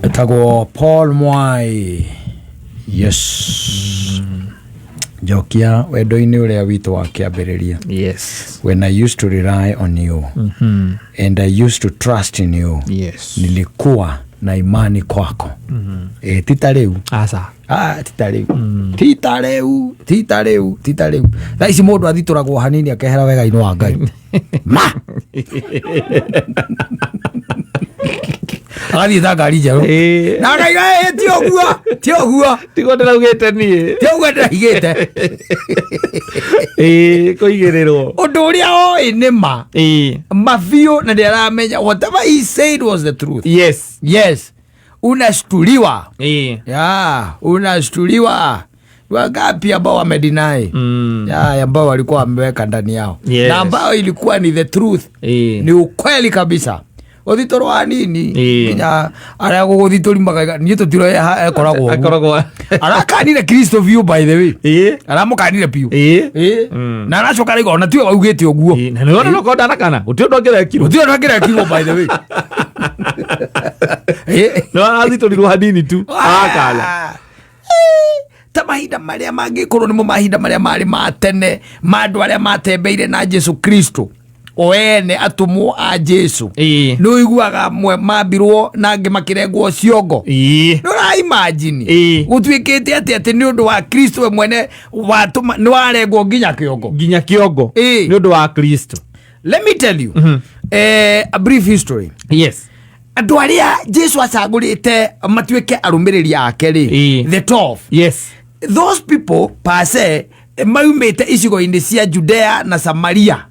Etagwo Paul Mwai. Yes. Jokia wendo-ini uria witu wa kiambiriria. Yes. When I used to rely on you and I used to trust in you. Yes. Nilikuwa na imani kwako. Tita reu. Asa. Tita reu. Tita reu. Tita reu. Tita reu. Thaisi mundu athituragwo hanini akehera wega ino wa Ngai. Ma. Ari ngari njerũ na Ngai ti ũguo tigo ndĩraugĩte niĩ ti ũguo ndĩraigĩte kũigĩrĩrwo ũndũ ũrĩa oĩ nĩ ma mabiũ na ndĩramenya whatever he said was the truth. Yes unashtuliwa unashtuliwa wangapi ambao wamedinai ambao walikuwa wameweka ndani yao na ambao ilikuwa ni the truth ni ukweli kabisa. Othitoro anini nya ara guthituri magaga ni tutiro koragwo arakanire Kristo view by the way aramukanire piu na aracoka rigo na tiwe waugite uguo na niona no kodana kana utio ndongera kiro by the way no athitorirwo hanini tu akala ta mahinda maria mangikorwo nimo mahinda maria mari matene mandu aria matembeire na Jesu Kristo oene atumwo a Jesu no iguaga mwe mambirwo na nge makirengwo ciongo no ra imagine gutwikite ati ni undu wa Kristo we mwene watuma ni warengwo nginya kiongo ni undu wa Kristo. Let me tell you a brief history. Yes. Andu aria Jesu acagurite matuike arumiriri ake ri the 12. Yes. Those people pase maumite icigo-ini cia Judea na Samaria.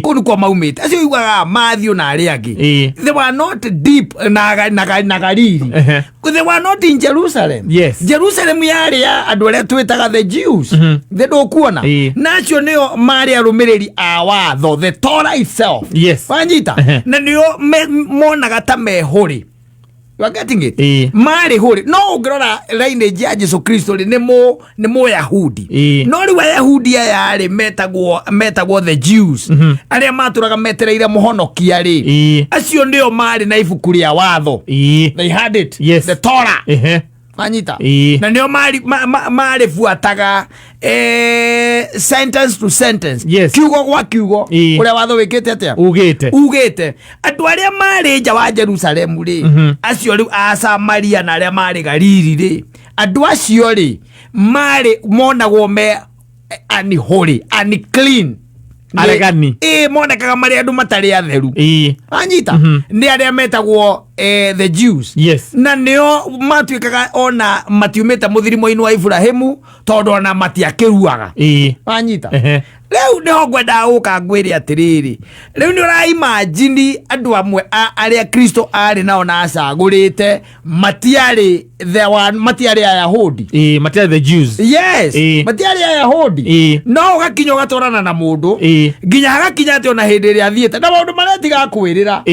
Kunu kwa maumite acio iguaga Matthew na aria angi they were not deep na Galili. They were not in Jerusalem. Jerusalem yari ya andu aria twitaga the Jews. They do kuona nacio nio mari arumiriri a watho the Torah itself. Wanyita na nio monaga ta mehuri. You are getting it? Mari huri no ngirora lineage ya Jesu Kristo ni mo Yahudi no ri wa Yahudi yari metagwo the Jews aria maturaga metereire muhonokia ri acio ndio mari na ibuku ria watho. They had it. The Torah. Anyita na ndio mari fuataga sentence to sentence kiugo kwa kiugo uria watho wikite atia ugite andu aria mari nja wa Jerusalem ri acio ri a Samaria na aria mari Galili ri andu acio ri mari monagwo me holy clean aregani monekaga mari andu matari atheru anyita ni aria metagwo the Jews. Na nio matuikaga ona matiumita muthirimo-ini wa Ibrahimu tondu ona matiakiruaga anyita leu niho ngwenda guka ngwire atiriri leu ni ura imagine andu amwe aria Kristo ari nao na acagurite matiari the one matiari Ayahudi matiari the Jews. Matiari Ayahudi no gakinyo gatorana na mundu nginya hagakinya ati ona hindi ria thiete na maundu maria tigakwirira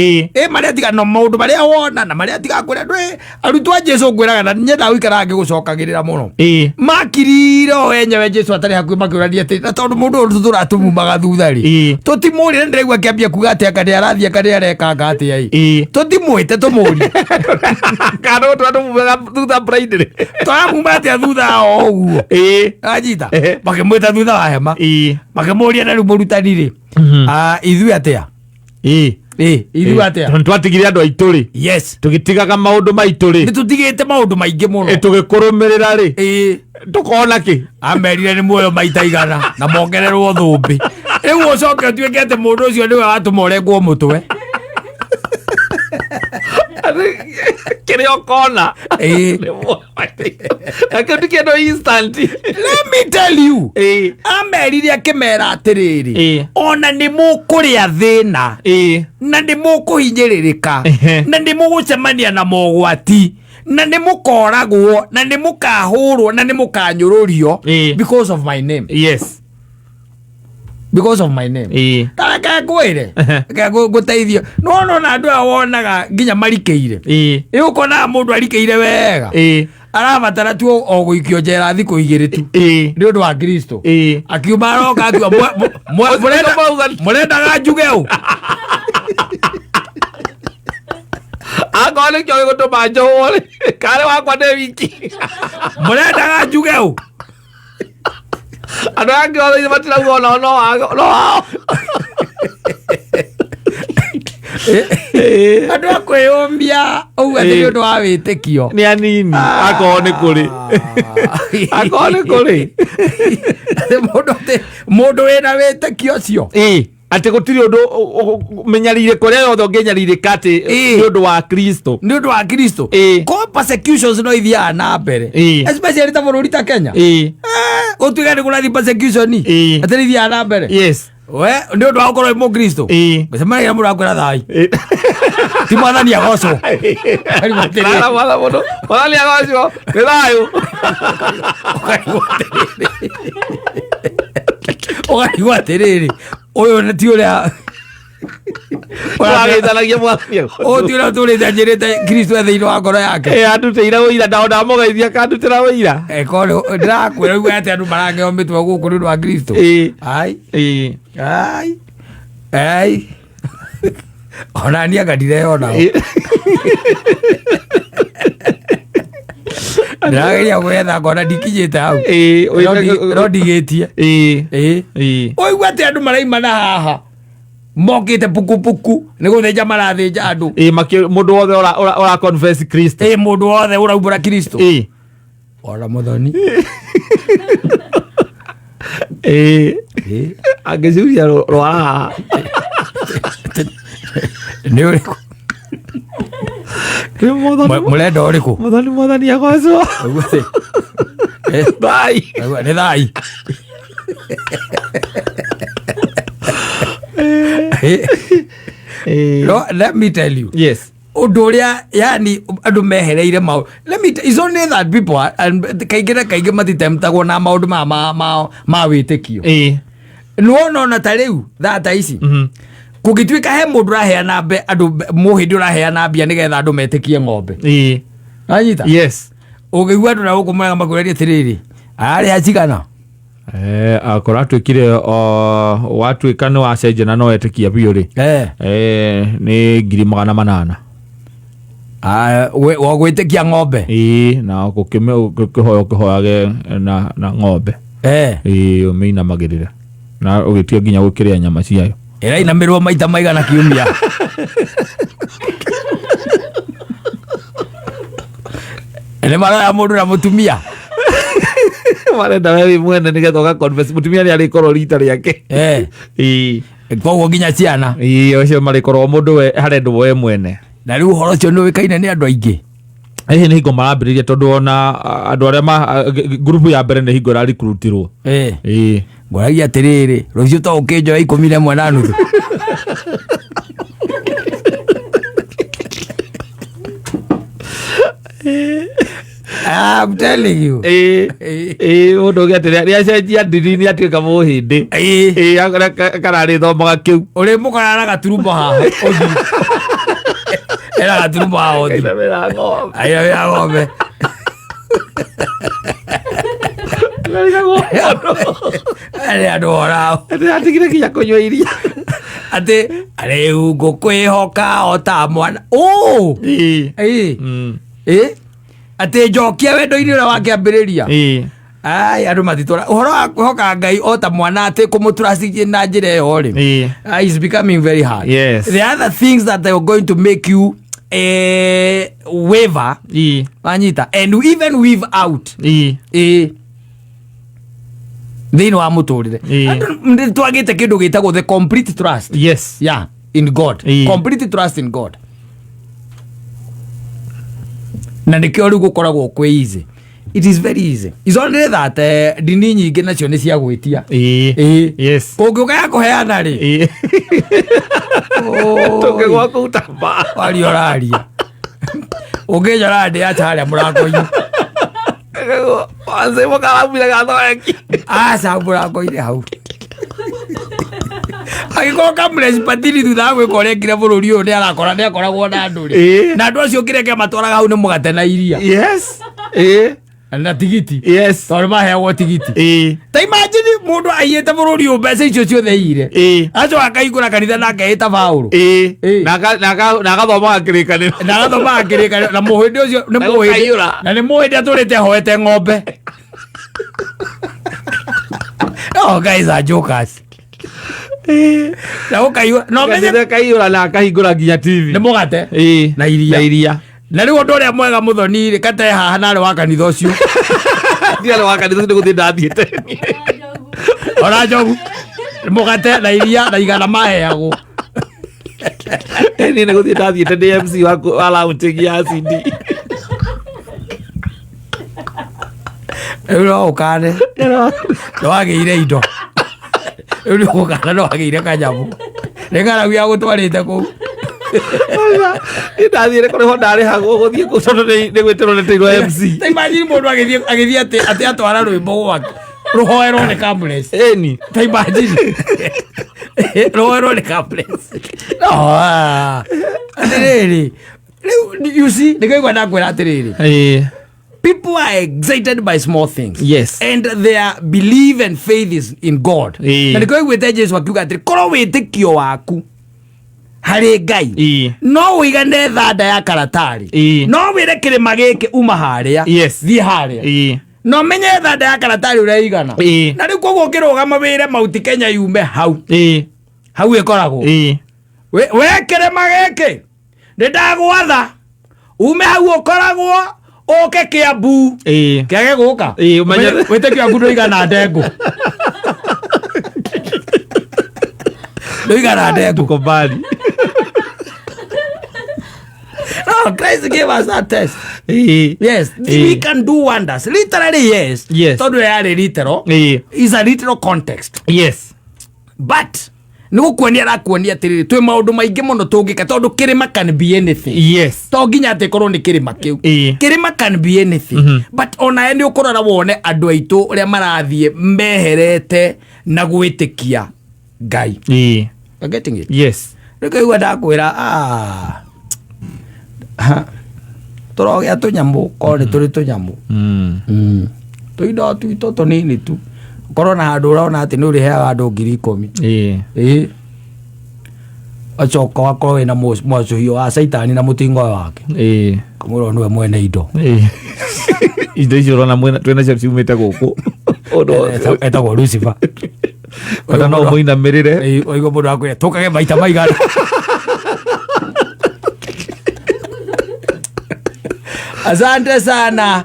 maria tiga no maundu maria wona na maria tigakwira ndwe arutwa Jesu ngwiraga na nyenda uikara ngigucokagirira muno makiriro wenyewe Jesu atari hakuhi makirania ati na tondu mundu turatumaga thuthari tutimuri ndiregwa kiambia kuga ati akari arathia kari arekanga ati ai tutimwite tumuri karo twatumuga thutha braidire twamuma ati thutha o uguo ajita makimwita thutha wa hema makimuria na rumurutani ri ithui atia ithui atia twatigire andu aitu ri tugitigaga maundu maitu ri nitutigite maundu maingi muno tugikurumirira ri tukona ki amerire ni muoyo maita igana na mongererwo thumbi riu ucoke tuike ati mundu ucio niwe watumorengwo mutwe kirio kona no instant. Let me tell you amerire akimera atiriri ona ni mukuria thina na ni mukuhinyiririka na ni mugucemania na mogwati na ni mukoragwo na ni mukahurwo na ni mukanyururio because of my name. Because of my name. Taraka kwire guteithio no na andu awonaga nginya marikeire ukona mundu arikeire wega arabatara tu o guikio njera thiku igiri tu ni undu wa Kristo akiuma roka akiwa murendaga njuge u Akone kyo gutuma njohwo kare wakwa ne wiki. Mũrendaga njuge ũ? Andũ angĩ othe matirauga no wao. Andũ akwĩyũmbia ũguo atĩ nĩ ũndũ wa wĩtĩkio nĩ anini akorwo nĩ kũrĩ mũndũ wĩna wĩtĩkio ũcio atĩ gũtirĩ ũndũ menyarire kũrĩa yothe ũngĩnyarirĩka atĩ nĩ ũndũ wa Kristo ko persecutions no ithiaga na mbere especially ta bũrũri ta Kenya gũtuĩka nĩ kũrathiĩ persecution atĩ nĩ ithiaga na mbere we nĩ ũndũ wa gũkorwo wĩ Mũkristo gũcemanagia mũndũ akwĩra thai ti mwathani agocwo mwathani agocwo nĩ thayũ ũkarigwo atĩrĩrĩ ũyũ ti ũrĩa ũragĩithanagia mwathani ũyũ ti ũrĩa tũrĩte njĩrĩte Kristo thĩinĩ wa ngoro yake andutĩire ũira ndao mũgeithia akandutĩra ũira ndĩrakwĩra rĩu atĩ andũ marangeo mĩtwe gũkũ nĩ ũndũ wa Kristo ona niĩ anga ndireyona ndĩrageria gwetha ngona ndikinyĩte hau no ndigĩtie ũigua atĩ andũ maraimana haha mokĩte pukupuku nĩ gũthĩnja marathĩnja andũ mũndũ wothe ũra confess Kristo mũndũ wothe ũraumbũra Kristo ona mũthoni angĩciuria rwa haha nĩ ũrĩkũ mũrenda ũrĩkũ mwathani agocwo thai nĩ thai no, let me tell you ũndũ ũrĩa yani andũ mehereire maũndũ it's only that people kaingĩ na kaingĩ matitemtagwo na maũndũ ma wĩtĩkio nĩwona ona ta rĩu thata ici kũngĩtuĩka he mũndũ ũraheana andũ mũhĩndĩ ũraheana mbia nĩgetha andũ metĩkie ng'ombe anyita ũngĩigua andũ na gũkũ mũrega makũrĩria atĩrĩrĩ arĩ acigana akorwo atuĩkire watuĩka nĩ wacenjia na no etĩkia biũ rĩ nĩ 800,000 gwĩtĩkia ng'ombe na gũkĩhoya ũkĩhoyage na ng'ombe ũmĩinamagĩrĩre na ũgĩtua nginya gũkĩrĩa nyama ciayo ĩrainamĩrwo maita maigana kiumia nĩ maroya mũndũ na mũtumia marenda we mwene nĩgetha ũgaconfess mũtumia nĩ arĩkorwo rita rĩake koguo nginya ciana ũcio marĩkorwo mũndũ we harendwo we mwene na rĩu ũhoro ũcio nĩ ũĩkaine nĩ andũ aingĩ ĩhĩ nĩ hingo marambĩrĩria tondũ ona andũ arĩa ngurubu ya mbere nĩ hingo ĩrarikrutirwo ngũragia atĩrĩrĩ rũciũ to ũkĩnjoya 11:30 I'm telling you mũndũ ũgĩ atĩ rĩacenjia ndini nĩ atuĩka mũhĩndĩ kararĩ thomaga kĩu ũrĩ mũkarara gaturumbo haha era gaturumbo haha ainamĩra ng'ombe arĩ andũ orao atigire nginya kũnyua iria atĩ rĩu ngũkwĩhoka o ta mwana atĩ njokia wendo-inĩ ũrĩa wakĩambĩrĩria andũ matitũra ũhoro wa kwĩhoka Ngai o ta mwana atĩ kũmũtrust na njĩra ĩyo rĩ is becoming very hard. There are other things that are going to make you waver anyita and even weave out thĩinĩ wa mũtũrĩre twagĩte kĩndũ gĩtagwo the complete trust in God, complete trust in God, na nĩkĩo rĩu gũkoragwo kwĩ easy. It is very easy. It's only that dini nyingĩ nacio nĩ cia gwĩtia kũngĩũka ya kũheana rĩ tũngĩgwa kũuta mbaa wari ũraria ũngĩnyora ndĩ aca harĩa mũrango-inĩ Mansaimo karambire gathoeki aca mũrango-inĩ hau agĩkorwo kamresipatiri thutha wa gwĩka ũrĩa ngire bũrũri ũyũ nĩ akoragwo na andũ rĩ na andũ acio kĩreke matwaraga hau nĩ mũgate na iria na tigiti tondũ maheagwo tigiti ta imagine mundu aiyete bururi ubese icio ciothe ire aco akaigura kanitha nake ita Paulo na agathoma akirikaniro na muhindi ucio ni muhindi na ni muhindi aturite hoete ng'ombe. Oh, guys are jokers. Na ukaiwa no menye kaiyura na akahingura nginya TV ni mugate na iria na riu ndu uria mwega muthoni ri Katta haha nari wa kanitha ucio ndiale wa kanitha ucio guthi ndathiete ora njogu mugate na iria na igana maheagwo ni guthi ndathiete DMC wa launching ya CD ero ukane no agire indo ero ukane no agire kanyamu regara wia gutwarite ku ndathire kuri ho ndari hago guthie gucono ni gwetero ne tiro MC imagine mundu agithie ati atwara rwimbo gwake ruhoero ni Cambles ni imagine ruhoero ni Cambles no atiriri you see nikaigwa nakwira atiriri people are excited by small things. Yes. And their belief and faith is in God. Na niko gwete Jesu akiuga atiri korwo witikio waku hari Ngai no wigane thanda ya karatari no wire kirima giki uma haria thi haria no menye thanda ya karatari uria igana na riu koguo kirugama wire mauti Kenya yume hau ikoragwo we kirima giki ndagwatha ume hau ukoragwo oke Kiambu kiage guka wete Kiambu ndoigana ndengu ndoigana ndengu kubali. Oh, Christ gave us that test. Yes, we can do wonders. Literally, yes. Todo yale literal is a literal context. Yes. But niko kuonia ra kuonia tiriri twi maundu maingi muno tungika tondu kirima can be anything. Yes. To nginya ati korwo ni kirima kiu. Kirima can be anything. But ona eni ukorora wone andu aitu uria marathie meherete na gwitikia Ngai. You getting it? Yes. Nikaigua ndakwira turogia tunyamu kore turi tunyamu tuindo tuito tunini tu korwo na handu urona ati ni uriheaga andu 10,000 acoka wakorwo wina mwacuhio wa Saitani na mutingo wake kamuro niwe mwene indo indo icio urona mwena twena cio ciumite guku etagwo Lucifer ona no muinamirire oigo mundu akwira tukage maita maigana asante sana.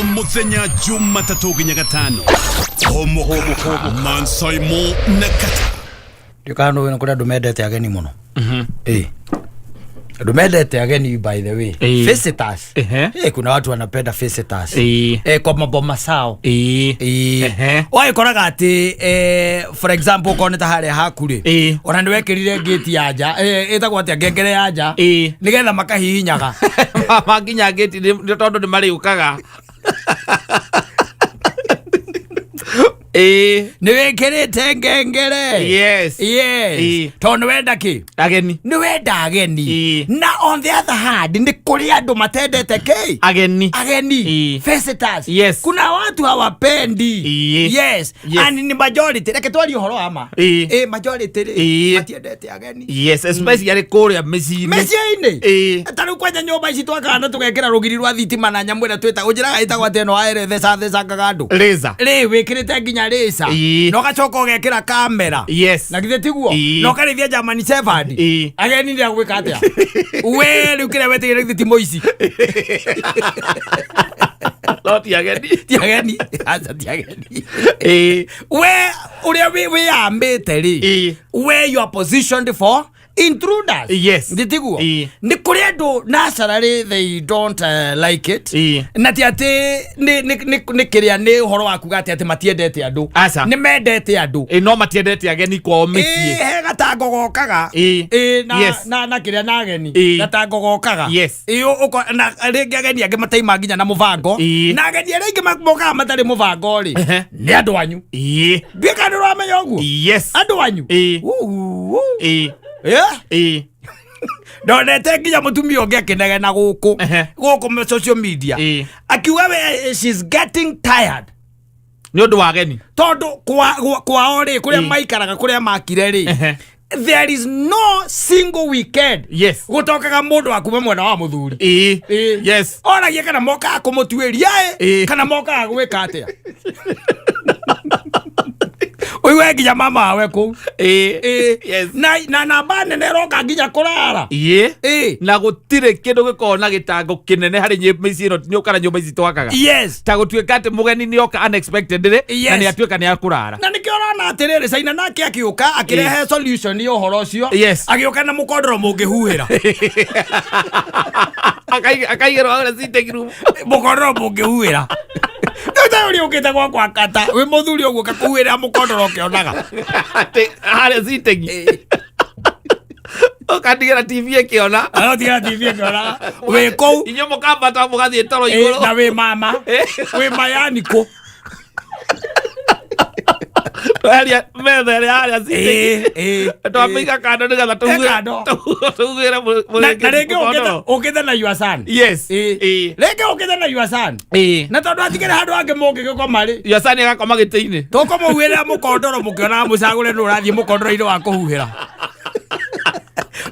Omuthenya Jumatatu nginya Gatano HUMUKA Mansaimo na Katta ndikano wena kuria ndumendete ageni muno ndumendete ageni by the way visitors kuna watu wanapenda visitors kwa maboma sao wai koraga ati for example koneta hale hakuri ona niwekirire gate ya nja etagwo ati ngengere ya nja nigetha makahihinyaga makinya gate ni tondu ni mariukaga niwekirite ngengere yes tondu wenda ki ageni ni wenda ageni na on the other hand ni kuri andu matendete ki ageni visitors kuna watu hawapendi and ni majority reke twari uhoro ama majority matiendete ageni especially kuria micini taru kwanya nyumba ici twakana tugekira rugiri rwa thitima na nyamwira twita unjiraga itagwa teno aere thesa gagandu ri wikirite nginya resa no gacoka ugekira kamera na githe tiguo no karithia German Shepherd ageni ndia gwika atia we riu kire wetigire thitimo ici ti ageni we uria we ambite ri where you are positioned for intruders nditiguo ni kuri andu naturally they don't like it na ti ati ni kiria ni uhoro waku gati ati matiendete andu ni mendete andu no matiendete ageni kwao micii gatango gokaga na kiria na ageni gatango gokaga na ringi ageni angi mataima nginya na mubango na ageni ringi mokaga matari mubango ri ni andu anyu ndikanu ramenya uguo andu anyu ndonete nginya mutumia ũngĩ akĩnegena gũkũ social media akiuga she's getting tired nĩ ũndũ wa ageni tondũ kwao rĩ kũrĩa maikaraga kũrĩa makire rĩ there is no single weekend gũtokaga mũndũ wa kuma mwena wa Mùthuri oragia kana mokaga kũmũtuĩria kana mokaga gwĩka atĩa Uiwe nginya mama wawe kũu na namba nene roka nginya kũrara na gũtirĩ kĩndũ gĩkoragwo na gĩtango kĩnene harĩ mĩciĩ ĩno nĩ ũkara nyũmba ici twakaga ta gũtuĩka atĩ mũgeni nĩ oka unexpected na nĩ atuĩka nĩ akũrara na nĩkĩo ũrona atĩrĩrĩ Caina nake akĩũka akĩrehe solution ya ũhoro ũcio agĩũka na mũkondoro mũngĩhuhĩra akaigĩrwo ũrĩa sitting room mũkondoro mũngĩhuhĩra Nda uri ukite kwa Katta we Mùthuri ũguo kakuhĩra mũkondoro ũkĩonaga harĩa sitting Ukatigĩra TV ĩkĩona agatigĩra TV ĩkĩona wĩ kũu inyuĩ mũkambata mũgathiĩ toro igũrũ na wĩ mama wĩ mayani kũ Harĩa metha ĩrĩa harĩa sitting twamĩiga kando nĩgetha tũhuhĩre mũrĩngĩ ũkĩthe na your son rĩngĩ ũkĩthe na your son na tondũ atigĩre handũ hangĩ mũngĩgĩkoma rĩ your son agakoma gĩtĩ-inĩ tũkũmũhuhĩrĩra mũkondoro mũkĩonaga mũcagũre nĩ ũrathiĩ mũkondoro-inĩ wa kũhuhĩra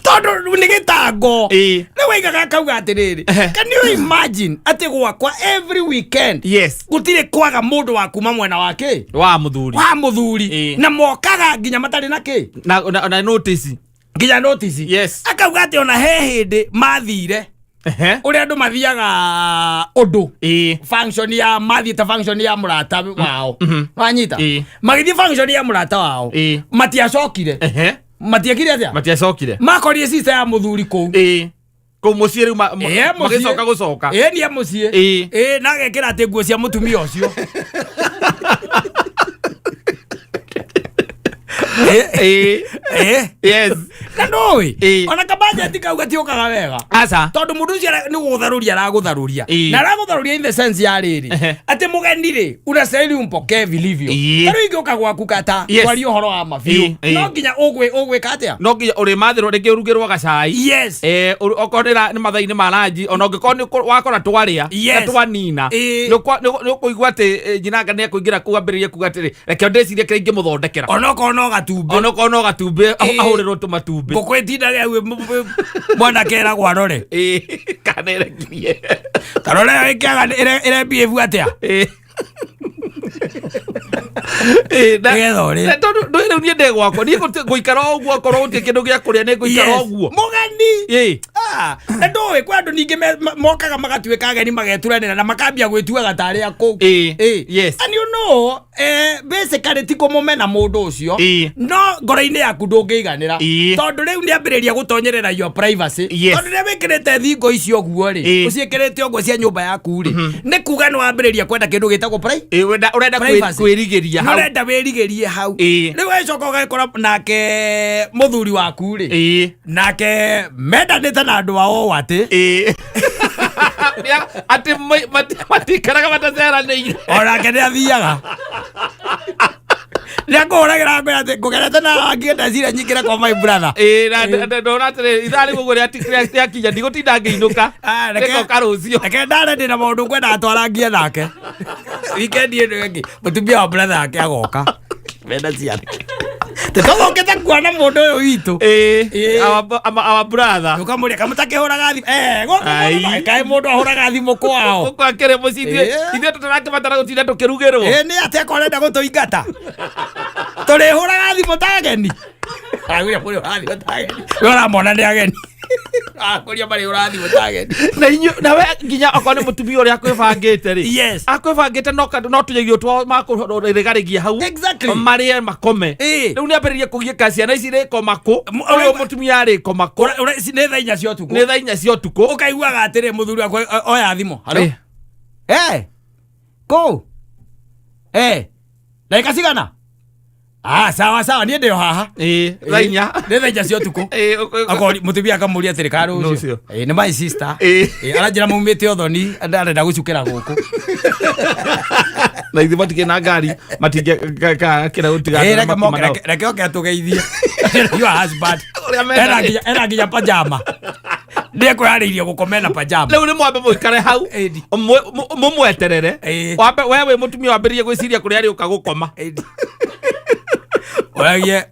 tondũ nĩ gĩtango nĩ waigaga kauga atĩrĩrĩ can you imagine atĩ gwakwa every weekend gũtirĩ kwaga mũndũ wa kuma mwena wake wa Mùthuri na mokaga nginya matarĩ na kĩ na notice nginya notice akauga atĩ ona he hĩndĩ mathire ũrĩa andũ mathiaga ũndũ function ya mathiĩte function ya mũrata wao wanyita magĩthiĩ function ya mũrata wao matiacokire matiekire atĩa matiacokire makorire sister ya Mùthuri kũu kũu mũciĩ rĩu magĩcoka gũcoka nĩ mũciĩ na agekĩra atĩ nguo cia mũtumia ũcio na ndũĩ ona kabajeti kau gatiũkaga wega tondũ mũndũ ũcio nĩ gũtharũria aragũtharũria na aragũtharũria in the sense ya rĩrĩ atĩ mũgeni rĩ unastahili umpokee vilivyo rĩu ingĩũka gwaku Katta twarie ũhoro wa mabiũ no nginya ũgwĩka atĩa no nginya ũrĩmathĩrwo rĩngĩ ũrugĩrwo gacai okorwo nĩ mathaa-inĩ ma ranji ona ũngĩkorwo wakora twarĩa na twanina nĩ ũkũigua atĩ njinanga nĩ ekũingĩra kũu ambĩrĩrie kuga atĩrĩ reke ndĩcirie kĩrĩa ingĩmũthondekera onokorwo no gatumbĩ ahũrĩrwo tũmatumbĩ ngũkũ ĩtindaga mwanake eragwo arore kana ĩrekirie tarore ĩyo ĩkĩaga ĩrebehave atĩa tondũ rĩu niĩ ndĩ gwakwa niĩ ngũikara ũguo okorwo gũtirĩ kĩndũ gĩa kũrĩa nĩ ngũikara ũguo mũgeni na ndũĩ kwa andũ ningĩ mokaga magatuĩka ageni mageturanĩra na makambia gwĩtuaga ta arĩa kũu and you know basically ti kũmũmena mũndũ ũcio no ngoro-inĩ yaku ndũngĩiganĩra tondũ rĩu nĩ ambĩrĩria gũtonyerera your privacy tondũ rĩrĩa wĩkĩrĩte thingo icio ũguo rĩ ũciĩkĩrĩte ũguo cia nyũmba yaku rĩ nĩ kuga nĩ wambĩrĩria kwenda kĩndũ gĩtagwo ũrenda kwĩrigĩria hau ũrenda wĩrigĩrie hau rĩu wĩcoka ũgagĩkora nake Mùthuri waku rĩ nake mendanĩte na andũ ao atĩ atĩ matikaraga mataceranĩire onake nĩ athiaga nĩ akũhũragĩra ngũĩ atĩ ngũgerete na angĩenda cira nyingĩre kwa my brother ndona atĩrĩ ithaa rĩu ũguo rĩakinya ndigũtinda ngĩinũka rĩkoka rũciũ reke ndare ndĩ na maũndũ ngwenda atwarangie nake weekend ĩno ĩngĩ mũtumia wa brother ake agoka mena ciana tũthokete kuona mũndũ ũyũ witũ our brother ũkamũria kamũtakĩhũraga thimũ kaĩ mũndũ ahũraga thimũ kwao ũkwakĩrĩ mũciĩ ithuĩ tũtarakĩbatara gũtinda tũkĩrugĩrwo nĩ atĩa korenda gũtũingata tũrĩhũraga thimũ ta ageni ũramona nĩ ageni akũria marĩ ũrathimũ ta ageni nawe nginya okorwo nĩ mũtumia ũrĩa akwĩbangĩte rĩ akwĩbangĩte no tũnyagiũ twao makũrĩgarigia hau marĩe makome rĩu nĩ ambĩrĩrie kũgiĩka ciana ici rĩkoma kũ ũyũ mũtumia arĩkoma kũ nĩ thaa 4 cia ũtukũ nĩ thaa 4 cia ũtukũ ũkaiguaga atĩrĩ Mùthuri wakwa oya thimũ kũu ndagĩka cigana Sawa sawa nie ndio haha. Rainya. Ne thaija cio tuko. Akori mutumia akamuria thirikari ucio. Ni my sister. Aranjira maumite othoni ndarenda gucukira guku. Na ithuĩ matikĩ na ngari matingĩ kĩra gũtiga reke oke atũgeithie your husband era nginya pajama nĩekwĩharĩirie gũkome na pajama rĩu nĩ mwambe mũikare hau mũmweterere wambe we wĩ mũtumia wambĩrĩrie gwĩciria kũrĩa arĩũka gũkoma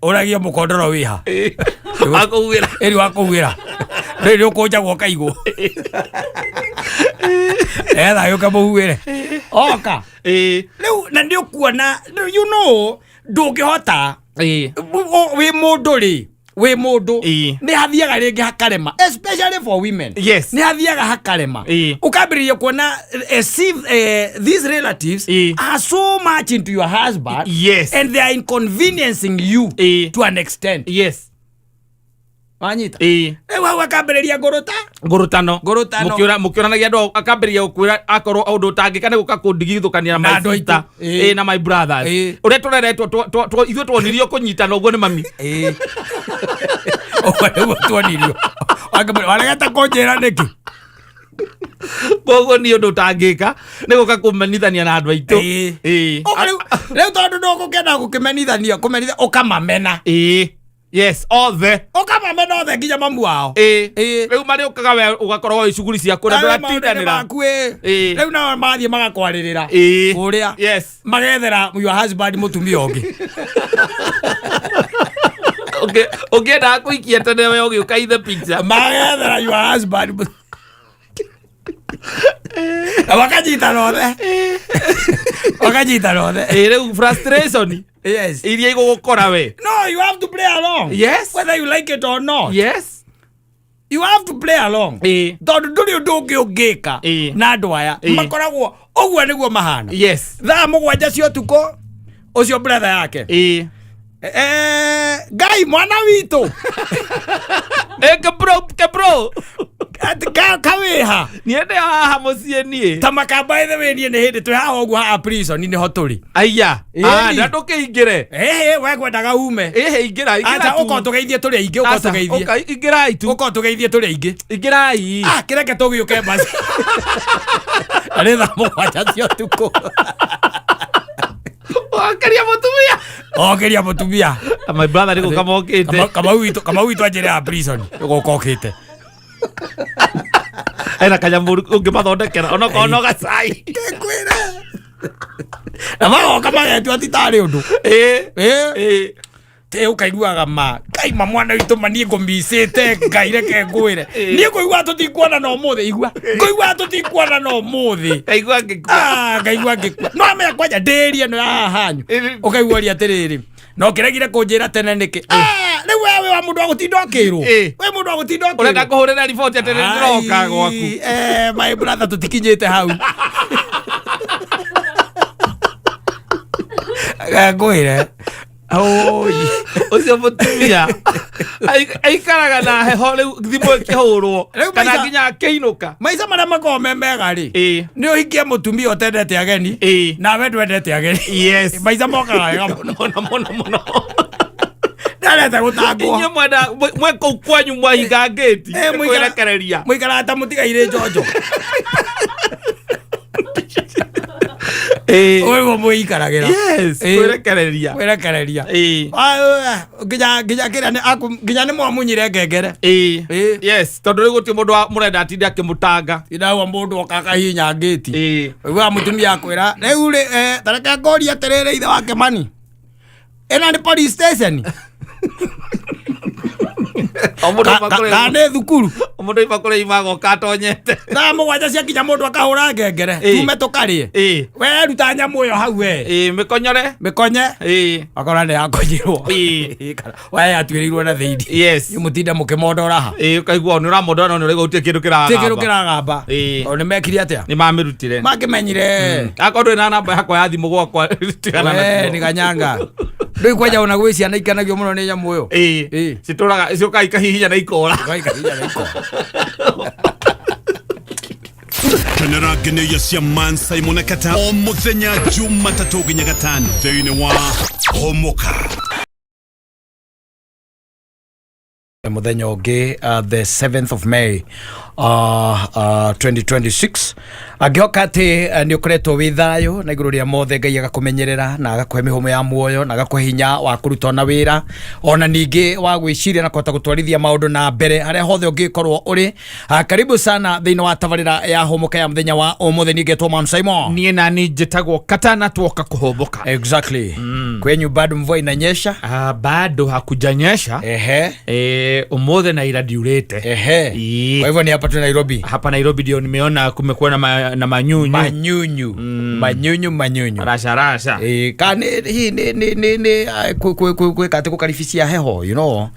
ũragie mũkondoro wĩha wakũhuĩra wakũhuĩra rĩu ũkũnjagwo kaigũ etha yũke mũhuĩre oka rĩu na nĩ ũkuona you know ndũngĩhota wĩ mũndũ nĩ hathiaga rĩngĩ hakarema especially for women nĩ hathiaga hakarema ũkambĩrĩria kuona these relatives are so much into your husband and they are inconveniencing you to an extent wanyita hau akambĩrĩria ngũrũtano mũkĩoranagia andũ akambĩrĩria gũkwĩra akorwo ũndũ ũtangĩka nĩ gũka kũndigithũkania na my sister na my brothers ũrĩa tũreretwo ithuĩ tuonirio kũnyitana ũguo nĩ mami ũguo tuonirio waregeta kũnjĩra nĩkĩ koguo nĩ ũndũ ũtangĩka nĩ gũka kũmenithania na andũ aitũ rĩu tondũ ndũgũkenda gũkĩmenithania ũkamamena yes othe ũkamamena othe nginya mamu wao rĩu marĩ ũkaga we ũgakorwo wĩ cuguri cia kũrĩa ndũratindanĩra rĩu nao mathiĩ magakwarĩrĩra kũrĩa magethera your husband mũtumia ũngĩ ũngĩendaga kũikia tene we ũgĩũka ithe pizza magethera your husband wakanyitana othe rĩu frustration iria igũgũkora we no you have to play along whether you like it or not you have to play along tondũ ndũrĩ ũndũ ũngĩ ũngĩka na andũ aya makoragwo ũguo nĩguo mahana thaa mũgwanja cia ũtukũ ũcio brother yake Ngai mwana witũ kebro kawiha niende haha muciĩ niĩ ta Makamba ithe wĩ niĩ nĩ hĩndĩ twĩ haha ũguo haha prison nĩho tũrĩ aya na ndũkĩingĩre we kwendaga ume ingĩra acha ũko tũgeithie tũrĩ aingĩ ũko tũgeithie ingĩrai tu ũko tũgeithie tũrĩ aingĩ ingĩrai kĩreke tũgĩũke basi arĩ thaa mũgwanja cia ũtukũ okeria mũtumia my brother nĩ gũka mokĩte kama witũ anjĩre a prison gũka okĩte ena kanyamũ ũngĩmathondekera onokorwo gacai na magoka magetua titarĩ ũndũ te ũkaiguaga Ngai mwana witũ niĩ ngũmicĩte Ngai reke ngwĩre niĩ ngũigua tũtikuona na ũmũthĩ igua ngũigua tũtikuona na ũmũthĩ ngaigua ngĩkua no amenya kwanja ndĩrie no haha hanyu ũkaiguaria atĩrĩrĩ no kĩregire kũnjĩra tene nĩkĩ rĩu wewe wa mũndũ wa gũtinda ũkĩrwo we mũndũ wa gũtinda ũkĩrwo ũrenda kũhũrĩra riboti atĩ nĩndĩroka gwaku my brother tũtikinyĩte hau ngwĩre ucio mũtumia aikaraga na heho rĩu thimũ ĩkĩhũrwo kana nginya akĩinũka maica marĩa makoragwo me mega rĩ nĩ ũhikie mũtumia ũtendete ageni nawe ndwendete ageni maica mokaga wega mũno ndarete gũtangwo inyuĩ mwe kũu kwanyu mwahinga ngĩti kwĩrekereria mũikaraga ta mũtigaire njonjo ũguo mwĩikaragĩra kwĩrekereria nginya nĩ mwamunyire ngengere tondũ rĩu gũtirĩ mũndũ mũrenda atinde akĩmũtanga indaua mũndũ okaga hinya ngĩti ũiguaga mũtumia akwĩra rĩu tareke ngoria atĩrĩrĩ ithe wake mani ĩno nĩ police station kana thukuru mũndũ iba kũrĩa imagoka atonyete thaa mũgwanja ciakinya mũndũ akahũra ngengere tume tũkarĩe we ruta nyamũ ĩyo hau we mĩkonye akorwo nĩ yakonyirwo we atuĩrĩirwo na thĩinĩ mũtinda mũkĩmondora ha ũkaigua nĩ ũramondora no nĩ ũrĩgwo gũtirĩ kĩndũ kĩragamba nĩ mekire atĩa nĩ mamĩrutire makĩmenyire akorwo ndũrĩ na namba yakwa ya thimũ gwakwa nĩ ganyanga ndũĩ kwanja ona gwĩ ciana ikenagio mũno nĩ nyamũ ĩyo citũraga cioka ikahihinya na ikora Kenera Agenia cia Mansaimo na Katta o muthenya Jumatatu nginya Gatano thĩinĩ wa Humuka. Muthenya ũngĩ the 7th of May 2026 angĩhoka atĩ nĩ ũkoretwo wĩ thayũ na igũrũ rĩa mothe Ngai agakũmenyerera na agakũhe mĩhũmũ ya muoyo na agakũhe hinya wa kũruta na wĩra ona ningĩ wa gwĩciria na kũhota gũtwarithia maũndũ na mbere harĩa hothe ũngĩkorwo ũrĩ. Karibu sana thĩinĩ wa tabarĩra ya Humuka ya mũthenya wa ũmũthĩ. Niĩ ngetwo Mansaimo. Niĩ nani njĩtagwo Katta na tuoka kũhũmũka. Exactly. Kwenyu bado mvua inanyesha? Bado hakujanyesha. Umothe na ira diurete. Kwa hivyo ni hapa tu Nairobi. Hapa Nairobi ndio nimeona kumekuwa na manyunyu. Manyunyu. Rasha. Kani hii ni kati kukarifisia heho, you know.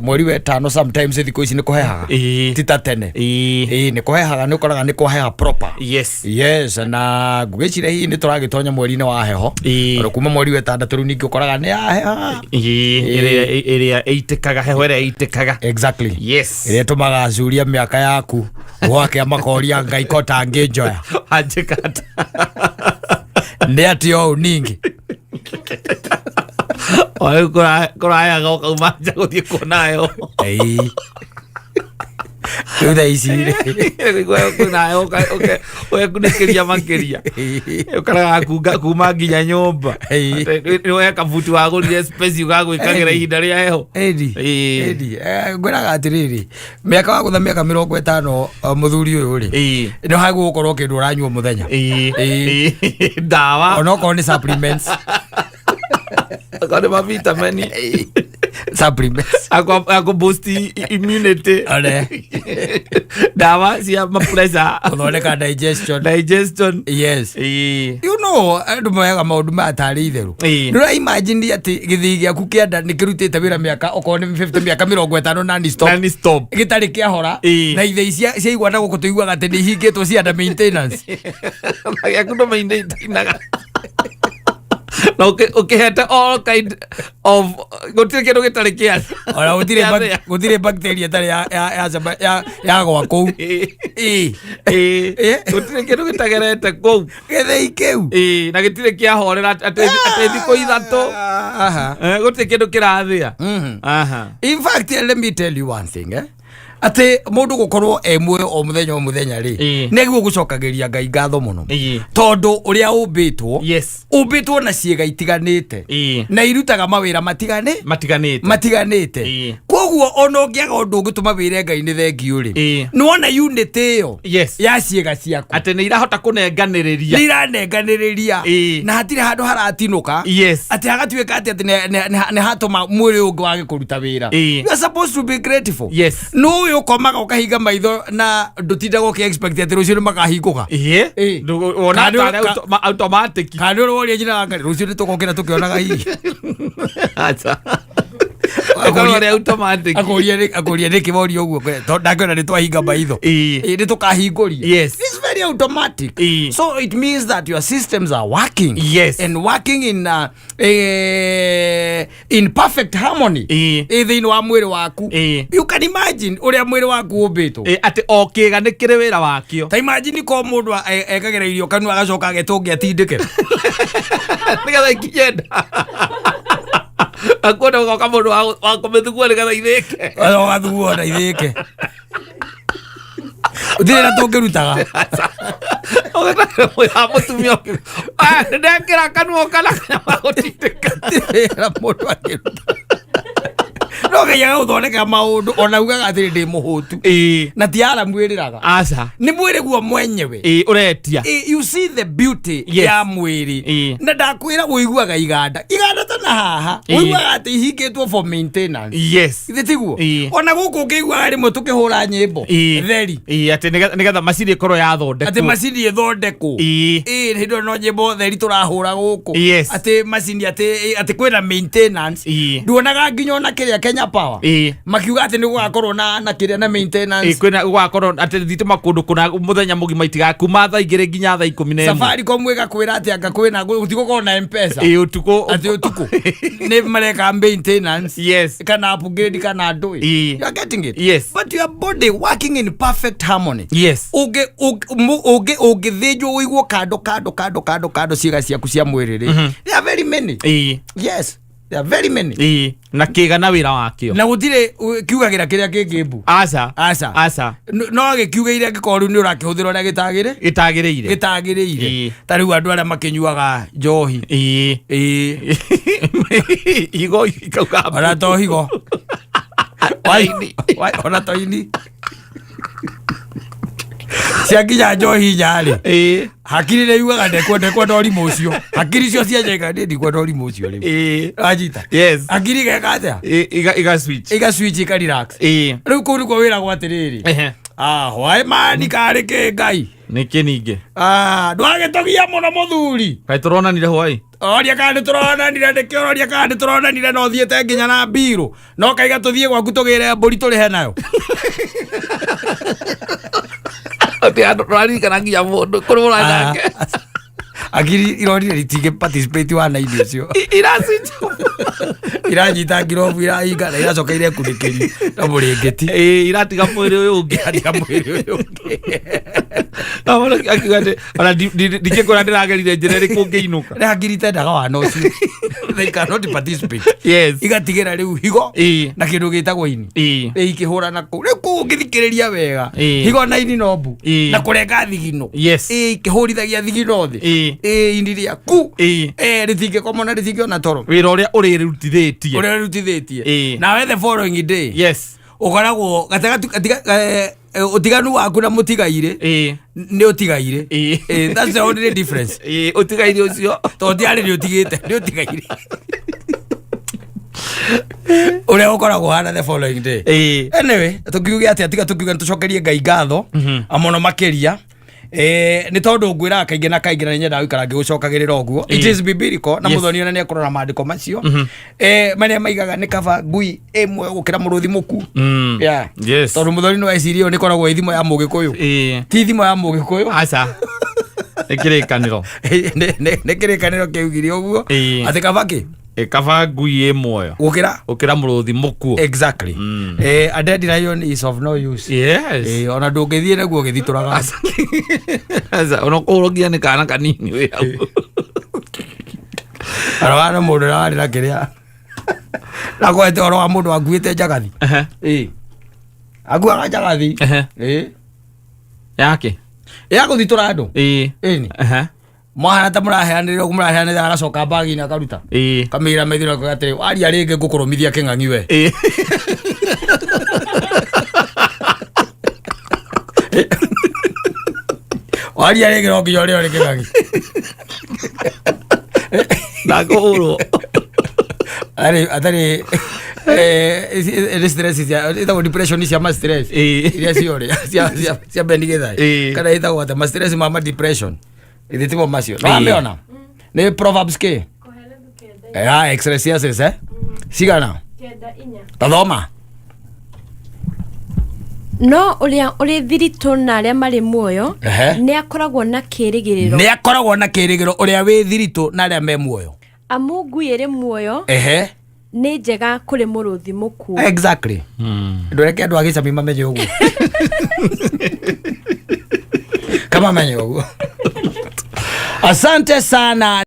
Mweri wa tano sometimes thikũ ici nĩ kũhehaga. Tita tene. Nĩ kũhehaga nĩ ũkoraga nĩ kũheha proper. Yes, na ngwĩciria hii nĩ tũragĩtonya mweri-inĩ wa heho. Kuma mweri wa tandatũ rĩu ningĩ ũkoraga nĩ yaheha. Ĩrĩa ĩitĩkaga heho ĩrĩa ĩitĩkaga. Exactly. Yes. Ĩrĩa tũmaga acuria mĩaka yaku gwake makoria Ngai kota ngĩnjoya. Anjĩkata. Nĩ atĩ o ningi. Oe kũrayaga ũkauma nja gũthiĩ kuonayo. Rĩu thaa ici kuonayo ũgekunĩkĩria makĩria. Ũkaraga kuma nginya nyũmba. Nĩwoya kabuti wagũrire space ũgagwĩkagĩra ihinda rĩa heho. Ngwĩraga atĩrĩrĩ, mĩaka wa gũtha mĩaka 50 mũthuri ũyũ rĩ, nĩ hagũgũkorwo kĩndũ ũranyua mũthenya. Ndawa onokorwo nĩ supplements. Got my vitamin. Supplements. I go boost immunity. Dawa cia pressure. Unaoneka digestion. Yes. You know, andu moyaga maundu matarĩ itherũ. Ndũra imagine atĩ gĩthii gĩaku kĩa nda nĩ kĩrutĩte wĩra mĩaka okorwo nĩ 50 mĩaka 50 non-stop. Gĩtarĩ kĩahora na ithei cia igwa na gũkũ tũiguaga atĩ nĩ ihingĩtwo cia under maintenance. Gĩaku no maintainaga. Ukiheta all kind of gutire kindu gitari kia ora gutire bacteria tari ya gwaku gutire kindu gitagerete kou githei kiu na gitire kia horera ati thiko ithatu gutire kindu kirathia. In fact, let me tell you one thing, ate mundu gukorwo muoyo o muthenya ri neguo gucokagiria Ngai ngatho muno tondu uria umbitwo na ciega itiganite na irutaga mawira matiganite koguo ona ungiaga undu ungituma wire Ngai ni thengio ri ni wona unity iyo ya ciega ciaku ate ni irahota kunenganiriria na hatire handu haratinuka ate hagatuika ati ni hatuma mwiri ungi wage kuruta wira. You are supposed to be grateful. No ukomaga ukahinga maitho na ndutindaga ukiexpect ati rucio ni makahingũka. Ona automatic kandi woria njira wanga rucio ni tukokira tukionaga hihi. Akoria ni kiborio uguo ndangĩona ni twahinga maitho ni tukahingũria. It's very automatic. So it means that your systems are working and working in perfect harmony thĩinĩ wa mwĩrĩ waku. You can imagine uria mwĩrĩ waku umbĩtwo ati o kĩga nĩ kĩrĩ wĩra wakĩo. Ta imagine ko mũndũ ekagĩra irio kanua agacoka agĩtũngia tindĩke nĩgetha ikinye nda. Akwenda ugoka mundu wa kumithugua nigetha ithike. Ugathuguo na ithike. Uthire na tũngĩrutaga. Ũgataka wa mũtumia ũngĩ. Ndekĩra kanua kana gũtindĩka. Mũndũ akĩruta. No nginya ũthondeka maũndũ ona ugaga atĩ ndĩ mũhũtu na ti aramu ĩrĩraga aca nĩ mwĩrĩ guo mwenyewe ũretia. You see the beauty ya mwĩrĩ na ndakwĩra ũiguaga iganda tana haha ũiguaga atĩ ihingĩtwo for maintenance. Ithe tiguo ona gũkũ ũkĩiguaga rĩmwe tũkĩhũra nyĩmbo theri atĩ nĩgetha macini ĩkorwo yathondekwo atĩ macini ĩthondekwo hĩndĩ no nyĩmbo theri tũrahũra gũkũ atĩ macini atĩ kwĩna maintenance. Nduonaga nginya ona kĩrĩa Kenya Power makiuga ati ni gugakorwo na kiria na maintenance kwina gugakorwo ati thitima kundu kuna muthenya mugima itigakuma thaa 2 nginya thaa 11. Safaricom igakwira ati anga kwina gutigukorwo na M-Pesa utuko ati utuko ne mareka maintenance. Yes. Kana upgrade kana do it. You are getting it. Yes. But your body working in perfect harmony. Yes. Oge thejo wigwo kado ciega ciaku cia mwiri ri. There are very many. Yes. There are very many. Na kiga na wira wakio. Na gutire kiugagira kiria kingimbu. Asa. No gikiuga iria gikoru ni urakihuthira uria gitagire. Tariu andu aria makinyuaga njohi. Higo ikauga. Ona to higo. Wai ona to ini. Ciakinya njohi nyari. Hakiri ne yuga ndekwo ndori mucio. Hakiri cio cia jenga ndikwo ndori mucio ri. Ajita. Yes. Hakiri ge katia. Iga switch ika relax. Riu kuri kwa wira gwa tiriri. Hwai mani kari ke ngai. Niki ninge. Ndwage togia muno muthuri. Kai turonanire hwai. Oria kandi turonanire ndikioria kandi turonanire no thiete nginya na biro. No kaiga tuthie gwaku tugire mburi turihe nayo. Ati ando rari kana nginya mundu kurura nake. Agiri irori ritige participate wa na idio cio. Iranyita girovu irainga na iracoka ire kurikiri na murengeti. Iratiga mwiri uyu ungi. Amana akigande ana dikekora ndiragerire njere ri kungiinuka. Na agiri tendaga wa no cio. They cannot participate. Yes. Igatigira riu higo na kindu gitagwo ini. Ikihura na ku. Riu kungithikiriria wega. Higo na ini nombu. Na kurenga thigino. Yes. Ikihurithagia thigino thi. Indiria ku. Ritige komona ritige na toro. Wira uria urirutithitie. Na we the following day. Yes. Ukoragwo utiganu waku na mutigaire ni utigaire. That's the only difference. Utigaire ucio to ndiari ni utigite ni utigaire. Uria ukoragwo hana the following day. Anyway, tukiuge ati atiga tukiuga tucokerie ngai ngatho amono makiria. Ni tondu ngwira kaingi na kaingi na nyenda gwikara ngigucokagirira oguo. It is biblical na muthoni ona ni akorora maandiko macio. Mane maigaga ni kaba ngui imwe gukira muruthi muku. Yeah. Yes. Tondu muthoni no ecirio ni koragwo ithimo ya mugikuyu. Ti ithimo ya mugikuyu. Aca. Ekirikaniro. Nekirikaniro kiugire oguo. Ati kaba ki? Kaba ngui imwe gukira muruthi muku. Exactly. A dead lion is of no use. Yes. Ona ndungithie naguo githituraga. Aca ona kurogia ni kana kanini we hau. Arawana mundu rari na kiria. Na kwete oro wa mundu anguite njagathi. Agua njagathi. Yake. Ya guthitura andu. Ni. Mwana ta muraheanire kumuraheanire agacoka bagi na karuta. Kamira methira ko atiri waria ringi ngukurumithia king'ang'i we. Waria ringi no nginya uri king'ang'i. Na kuhurwo. Atari stress ita depression cia ma stress. Iria ciore cia bendigethai. Kana ita wata ma stress ma depression. Iditimo macio. No ameona. Ni Proverbs ke. Ecclesiastes Sigana. Tathoma. No uri thirito na aria mari muoyo ni akoragwo na kirigiriro. Ni akoragwo na kirigiriro uria wi thirito na aria me muoyo. Amu ngui iri muoyo. Ni njega kuri muruthi muku. Exactly. Ndoreke andu agicami mamenye uguo. Kama menye uguo. Asante sana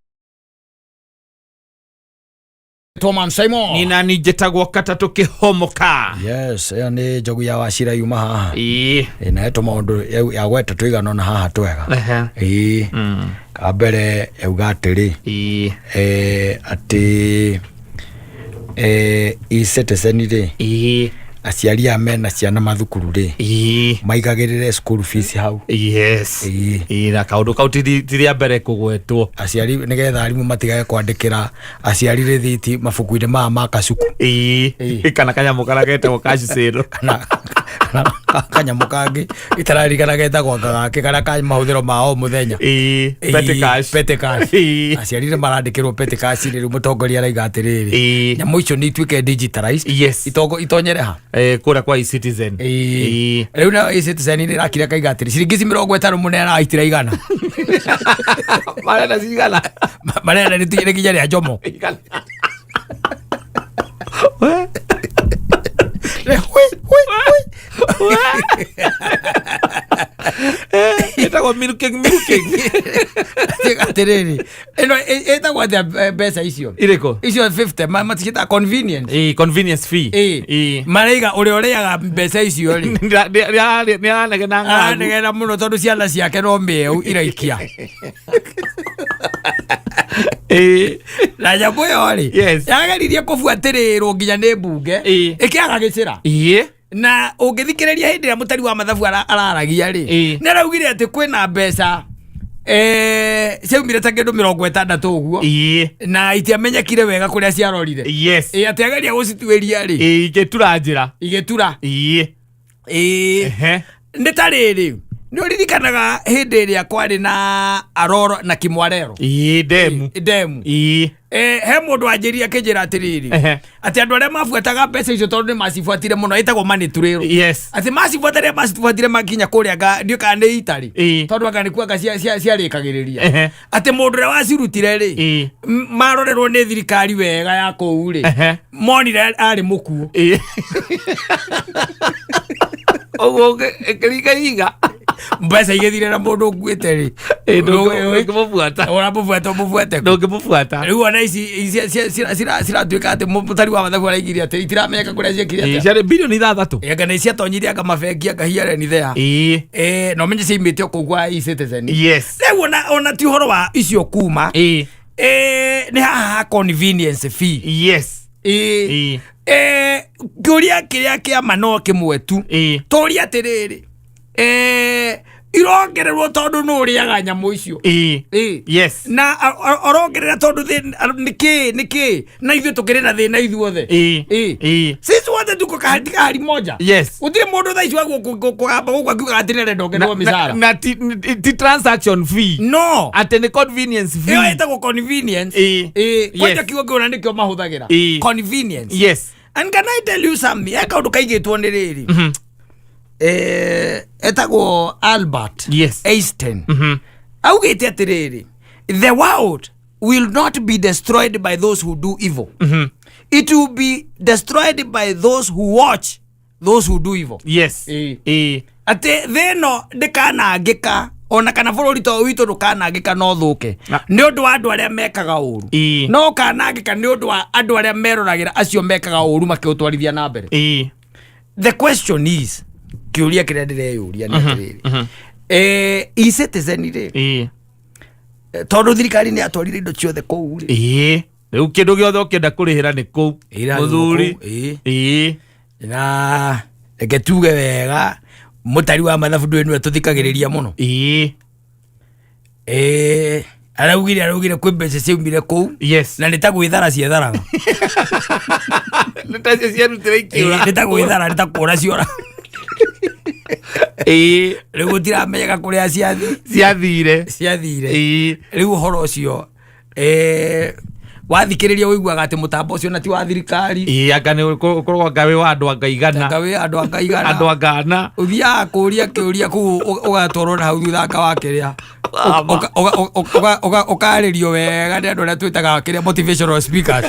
Mansaimo. Nina nijetagwo Katta tukihumuka. Yes, ya ni jogu ya washira yuma haha. Na eto maundu ya gweta tuigana na haha twega. Kabere euga atiri. Ati citizen ri. Aciari amena ciana mathukuru ri. Maigagirire school fees hau. Yes. Na kaundu kau tiria mbere kugwetwo. Aciari nigetha arimu matigage kwandikira aciari ri thiti mabuku-ini ma kacuku. Kana kanyamu karagete cash sale. Kanyamu kangi itararikana getagwo gake kana ka mahuthiro mao muthenya. Petty cash. Aciari ri marandikirwo petty cash ri mutongoria araiga atiriri. Nyamu icio ni ituike digitalized. Yes. Itonyere ha. Kura kwa e-citizen. Riu na e-citizen ni rakira kaiga atiri ciringi 50 munera aitira igana. Marenda cigana. Marenda ni tigire kinya ria njomo. Etagwo milking. Atiriri. Eno etagwo the best icio. Ireko. Icio 50 matikita convenience. Convenience fee. Maraiga ureoreaga mbeca icio ri. Negena muno tondu ciana ciake no mbeu iraikia. Na jambo yori. Yageririe kubuatirirwo nginya ni mbunge. Ikiaga gicira. Na ungithikiriria hindi ya mutari wa mathabu araragia ri. Ni araugire ati kwina mbeca ciaumire ta kindu 60 uguo. Na itiamenyekire wega kuria ciarorire. Ati ageria gucituiria ri. Igetura. Nĩ ta rĩrĩ nĩ ũririkanaga hĩndĩ ĩrĩa kwarĩ na Aroro na Kimwarero demu he mũndũ anjĩria akĩnjĩra atĩrĩrĩ atĩ andũ arĩa mabuataga mbeca icio tondũ nĩ macibuatire mũno ĩtagwo money trail atĩ macibuatire macibuatire makinya kũrĩa ndiũ kana nĩ itarĩ tondũ anga nĩ kuanga ciarĩkagĩrĩria atĩ mũndũ ũrĩa wacirutire rĩ marorerwo nĩ thirikari wega ya kũu rĩ monire arĩ mũkuo ogo keriga mbeca igethire na mundu nguite ri ndũngĩmũbuata ndũngĩmũbuata rĩu ona ici ciratuĩka atĩ mũtari wa mathabu araigire atĩ itiramenyeka kũrĩa ciekire atĩa ciarĩ bilioni 6 anga nĩ ciatonyire anga mabengi anga hiareni thea no menye ciimĩte o kũu kwa e-Citizen rĩu ona ti ũhoro wa icio kuma nĩ haha convenience fee kĩũria kĩrĩa kĩama no kĩmwe tu tũũria atĩrĩrĩ irongererwo tondũ nĩ ũrĩaga nyamũ icio na orongerera tondũ nĩkĩ na ithuĩ tũkĩrĩ na thĩna ithuothe sisi wote tuko kahari moja gũtirĩ mũndũ thaa ici waguo kũgamba gũkũ akiuga atĩ nĩarenda ongererwo mĩcara na ti transaction fee no atĩ nĩ convenience fee ĩyo ĩtagwo convenience kwanja kiugo ngĩona nĩkĩo mahũthagĩra convenience and can I tell you something kaũndũ kaigĩtwo nĩ rĩrĩ etagwo Albert Einstein augĩte atĩrĩrĩ the world will not be destroyed by those who do evil it will be destroyed by those who watch those who do evil atĩ thĩno ndĩkanangĩka ona kana bũrũri to witũ ndũkanangĩka no thũke nĩ ũndũ wa andũ arĩa mekaga ũru no kanangĩka nĩ ũndũ wa andũ arĩa meroragĩra acio mekaga ũru makĩũtwarithia na mbere the question is kĩũria kĩrĩa ndĩreyũria nĩ atĩrĩrĩ e-Citizen rĩ tondũ thirikari nĩ yatwarire indo ciothe kũu rĩ rĩu kĩndũ gĩothe ũkĩenda kũrĩhĩra nĩ kũu mũthuri na reke tuge wega mũtari wa mathabu ndũĩ nĩwe tũthikagĩrĩria mũno araugire kwĩ mbeca ciaumire kũu na nĩ ta gwĩthara cietharaga nĩ ta ciarutĩra ikiũra nĩ ta gwĩthara nĩ ta kũũra ciora rĩu gũtiramenyeka kũrĩa ciathire rĩu ũhoro ũcio wathikĩrĩria ũiguaga atĩ mũtambo ũcio na ti wa thirikari anga nĩ ũkoragwo anga wĩ wa andũ anga igana andũ anga ana ũthiaga kũũria kĩũria kũu ũgatwarwo na hau thutha anga wa kĩrĩa ũkarĩrio wega nĩ andũ arĩa twĩtaga kĩrĩa motivational speakers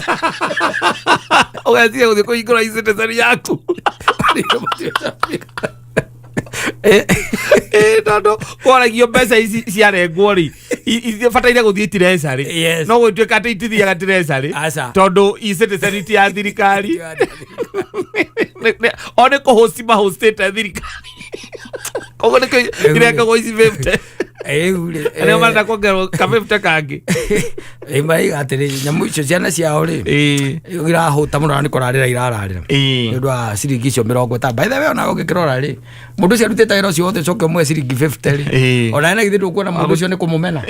ũgatiga gũthiĩ kũhingũra e-Citizen yaku tondũ kwaragio mbeca ici ciarengwo rĩ bataire gũthiĩ tiresa rĩ no gũtuĩka atĩ itithiaga tiresa rĩ tondũ e-Citizen ti ya thirikari o nĩ kũhosti mahostĩte thirikari koguo nĩkĩo irekagwo ici 50 arĩa marenda kuongererwo ka 50 kangĩ maiga atĩrĩ nyamũ icio ciana ciao rĩ irahũta mũno nĩ kũrarĩra irararĩra nĩ ũndũ wa ciringi icio 50 by the way ona ũngĩkĩrora rĩ mũndũ ũcio arutĩte wĩra ũcio wothe coke ũmwe ciringi 50 rĩ ona githĩ ndũkuona mũndũ ũcio nĩ kũmũmena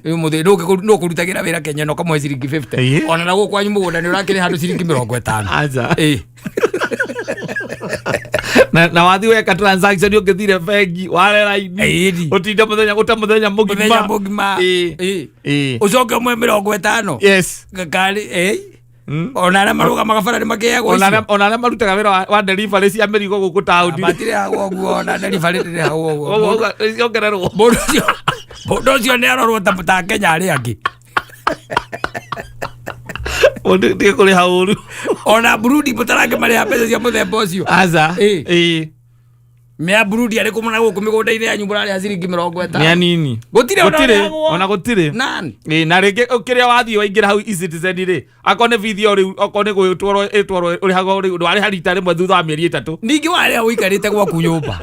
mũthĩ nũ kũrutagĩra wĩra Kenya no kamwe ciringi 50 ona na gũkũ kwanyu mũgũnda nĩ ũrakĩrĩ handũ ciringi 50 na wathi weka transaction ũngĩthire bengi warera ini ũtinda mũthenya mũgima ucoke ũmwe 50 gakari ona arĩa marũgamaga bara nĩ makĩagwo icio ona arĩa marutaga wĩra wa delivery cia mĩrigo gũkũ taũni matirĩ hagwo ũguo ona delivery ndĩrĩ hagwo ũguo ciongererwo mũndũ ũcio nĩ arorwo ta Kenya arĩa angĩ Onde kule hauru. Ona Burundi mutarage mari ha pesa cia muthemba ucio. Aza. Mea Burundi ari kumana guku migunda-ini ya nyumba ya ciringi 50. Ni anini. Gutire ona gutire. Nani? Na rege ukiria wathi waingira hau eCitizen ri. Akone video ri akone gwitwaro uri hago ri wari harita rimwe thutha wa mieri 3. Ningi wari wikarite gwaku nyumba.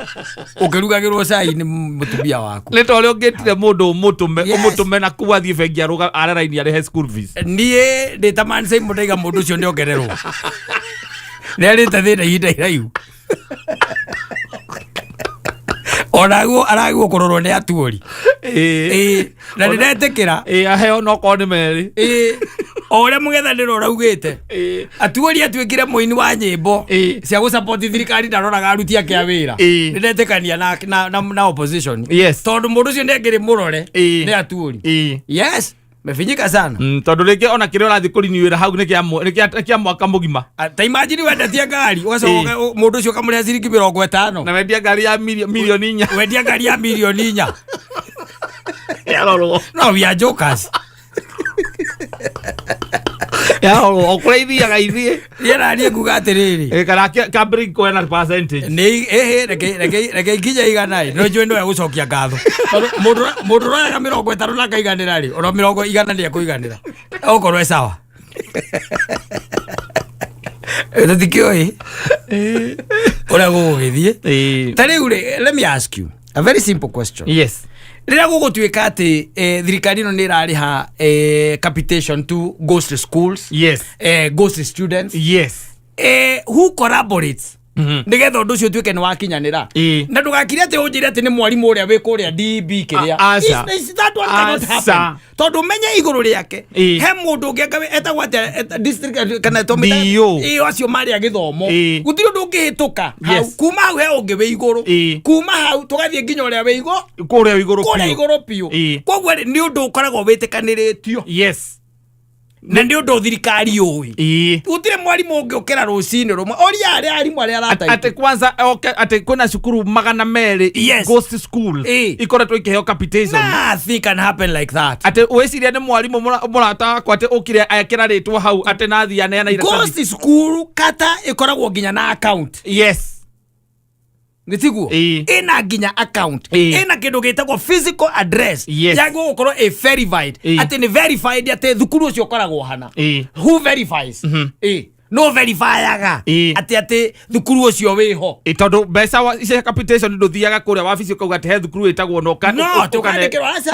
Ukirugagirwo cai ni mutumia waku. Leto uri ungitire mundu umutume na kuwa thi bengi aruga araraini ari school fees. Nie ndita Mansaimo ndaiga mundu ucio ndiongererwo. Neri tathira hinda iraihu. Onaguo araguo kororwo ni atuori. Na ndiretikira. Aheo no ko ni meri. Ore mug'ethaniro raugite. Atuori atwikire muini wa nyimbo cia gu support thirikari ndaroraga aruti ake a wira. Ndiretikania na opposition. Tondu mundu ucio ndengiri murore ni atuori. Yes. Mefinyika sana. Tondu rege ona kire urathi kuriniwira hau ni kia mwaka mugima. Ta imagine wendatia ngari ugacoka mundu ucio kamuriha ciringi 50. Na wendia ngari ya milioni 4. Wendia ngari ya milioni 4. Yaroro. No, we are jokers. Yaroro okuraithiaga ithie. Yera ni kuga atiriri. Kana kabring ko na percentage. Ni reke kinya igana no njwe no gucokia ngatho. Mundu royaga 50 na kaiganira ri. Ora 100 ni akuiganira. Okorwe sawa. THITA. Ora gugithie. Tariu let me ask you a very simple question. Yes. Rira gugutuika ati thirikari no ni irariha capitation to ghost schools. Yes. Ghost students. Yes. Who collaborates? Nigetha undu ucio tuike ni wakinyanira. Na ndugakire ati unjire ati ni mwarimu uria wi kuria DB kiria. Is that what cannot happen? Tondu menye iguru riake. He mundu ngiangawe etagwa district kana tomita. Iyo acio mari agithomo. Gutiri undu ngihituka. Kuma hau he ungi wi iguru. Kuma hau tugathie nginya uria wi iguru. Kuria iguru piu. Kuria iguru piu. Kogwo ni undu ukoragwo witikaniritio. Yes. Na ndio ndo thirikari ui. Utire mwarimu ungiokera rucini rumwe oria ari arimu ari arata ate kwanza ate kuna shukuru magana meri ghost school ikoretwo ikiheo capitation. Nothing can happen like that. Ate wesiria ni mwarimu murata kwa ate ukire ayakira ritwa hau ate nathi aneana ira ghost school Katta ikoragwo nginya na account. Yes. Ngitiguo ina nginya account ina kindu gitagwo physical address yago gukorwo verified ati ni verified ati thukuru ucio koragwo hana. Who verifies? No verifyaga ati thukuru ucio wiho. Tondu mbeca cia capitation nduthiaga kuria wabici ukauga ati he thukuru itagwo no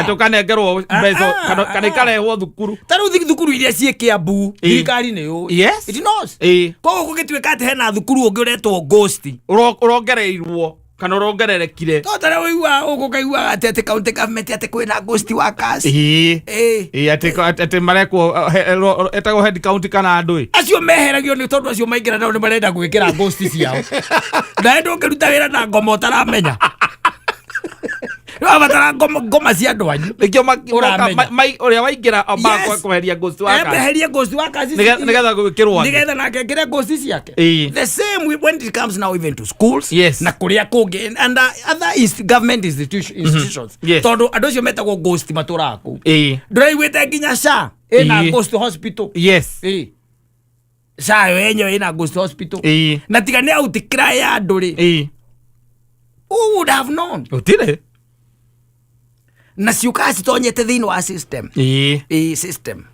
tukanengerwo mbeca kana ikarehwo thukuru. Taru thukuru iria cie Kiambu thirikari ni yo. Yes. It knows. Koguo gugituika ati hena thukuru ungi uretwo ghost urongereirwo kana urongererekire. Totara wiwa ugukaigwa ati county government ati kwina ghost workers. Ati marekwo etagwo head county kana andui acio meheragio ni tondu acio maingira nao ni marenda gwikira ghost ciao. Na endo ngiruta wira na ngoma utaramenya. Abatara ngoma cia ndwanyu nikio uria waingira amba kweheria ghost workers. Eheria ghost workers nigetha gwikirwo nigetha na ngekire ghost ciake. The same when it comes now even to schools. Na kuria kungi and other government institutions. Tondu andu acio metagwo ghost maturaku. Nduraigwite nginya SHA ina ghost hospital. Yes. SHA yenyo ina ghost hospital. Na tiga ni autikira ya andu ri. Who would have known? Utire na ciuka citonyete thiini wa system. System.